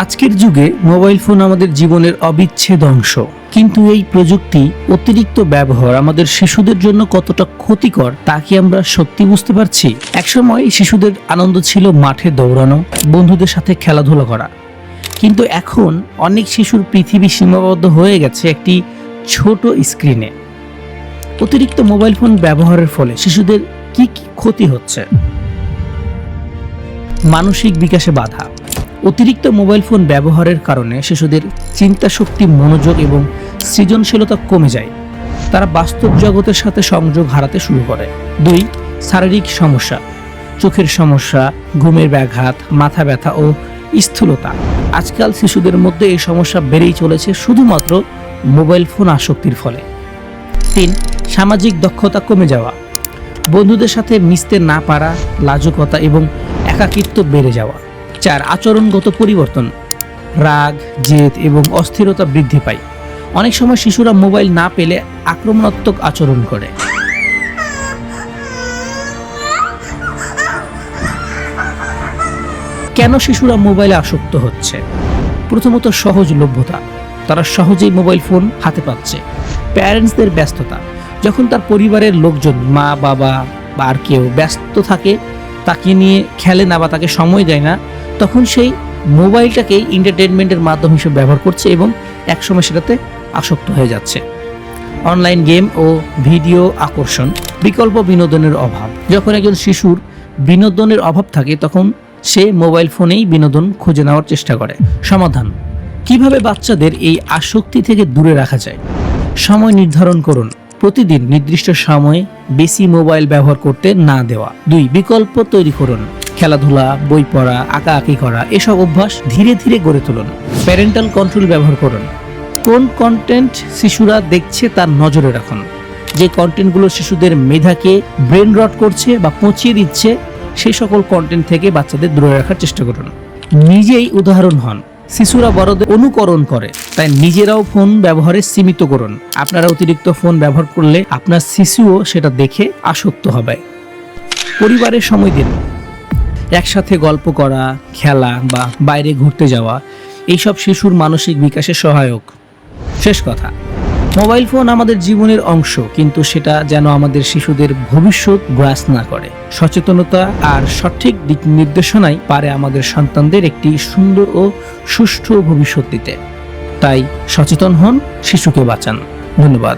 আজকের যুগে mobile phone আমাদের জীবনের অবিচ্ছেদ অংশ, কিন্তু এই প্রযুক্তি অতিরিক্ত ব্যবহার আমাদের শিশুদের জন্য কতটা ক্ষতিকর তা কি আমরা সত্যি বুঝতে পারছি? একসময় শিশুদের আনন্দ ছিল মাঠে দৌড়ানো, বন্ধুদের সাথে খেলাধুলা করা, কিন্তু এখন অনেক শিশুর পৃথিবী সীমাবদ্ধ হয়ে গেছে একটি ছোট স্ক্রিনে। অতিরিক্ত মোবাইল ফোন ব্যবহারের ফলে শিশুদের কি কি ক্ষতি হচ্ছে? মানসিক বিকাশে বাধা। অতিরিক্ত মোবাইল ফোন ব্যবহারের কারণে শিশুদের চিন্তা শক্তি, মনোযোগ এবং সৃজনশীলতা কমে যায়। তারা বাস্তব জগতের সাথে সংযোগ হারাতে শুরু করে। 2. শারীরিক সমস্যা, চোখের সমস্যা, ঘুমের ব্যাঘাত, মাথা ব্যথা ও স্থূলতা। আজকাল শিশুদের মধ্যে এই সমস্যা বেড়েই চলেছে শুধুমাত্র মোবাইল ফোন আসক্তির ফলে। 3. সামাজিক দক্ষতা কমে যাওয়া, বন্ধুদের সাথে মিশতে না পারা, লাজুকতা এবং একাকিত্ব বেড়ে যাওয়া। 4. আচরণগত পরিবর্তন, রাগ, জেদ এবং অস্থিরতা বৃদ্ধি পায়। অনেক সময় শিশুরা মোবাইল না পেলে আক্রমণাত্মক আচরণ করে। কেন শিশুরা মোবাইলে আসক্ত হচ্ছে? প্রথমত সহজলভ্যতা, তারা সহজেই মোবাইল ফোন হাতে পাচ্ছে। প্যারেন্টসদের ব্যস্ততা, যখন তার পরিবারের লোকজন, মা বাবা বা আর কেউ ব্যস্ত থাকে, তাকে নিয়ে খেলে না বা তাকে সময় দেয় না, তখন সেই মোবাইলটাকে এন্টারটেনমেন্টের মাধ্যম হিসেবে ব্যবহার করছে এবং একসময় সেটাতে আসক্ত হয়ে যাচ্ছে। অনলাইন গেম ও ভিডিও আকর্ষণ, বিকল্প বিনোদনের অভাব। যখন একজন শিশুর বিনোদনের অভাব থাকে তখন সে মোবাইল ফোনেই বিনোদন খুঁজে নেওয়ার চেষ্টা করে। সমাধান: কিভাবে বাচ্চাদের এই আসক্তি থেকে দূরে রাখা যায়? সময় নির্ধারণ করুন, প্রতিদিন নির্দিষ্ট সময়ে বেশি মোবাইল ব্যবহার করতে না দেওয়া। 2. বিকল্প তৈরি করুন, খেলাধুলা, বই পড়া, আঁকাআঁকি করা, এসব অভ্যাস ধীরে ধীরে গড়ে তুলুন। প্যারেন্টাল কন্ট্রোল ব্যবহার করুন, কোন কন্টেন্ট শিশুরা দেখছে তার নজরে রাখুন। যে কন্টেন্টগুলো শিশুদের মেধাকে ব্রেন রট করছে বা পচিয়ে দিচ্ছে, সেই সকল কন্টেন্ট থেকে বাচ্চাদের দূরে রাখার চেষ্টা করুন। নিজেই উদাহরণ হন, শিশুরা বড়দের অনুকরণ করে, তাই নিজেরাও ফোন ব্যবহারে সীমিত করুন। আপনারা অতিরিক্ত ফোন ব্যবহার করলে আপনার শিশুও সেটা দেখে আসক্ত হবে। পরিবারের সময় দিন, একসাথে গল্প করা, খেলা বা বাইরে ঘুরতে যাওয়া, এইসব শিশুর মানসিক বিকাশে সহায়ক। শেষ কথা, মোবাইল ফোন আমাদের জীবনের অংশ, কিন্তু সেটা যেন আমাদের শিশুদের ভবিষ্যৎ গ্রাস না করে। সচেতনতা আর সঠিক দিক নির্দেশনাই পারে আমাদের সন্তানদের একটি সুন্দর ও সুষ্ঠু ভবিষ্যৎ দিতে। তাই সচেতন হন, শিশুকে বাঁচান। ধন্যবাদ।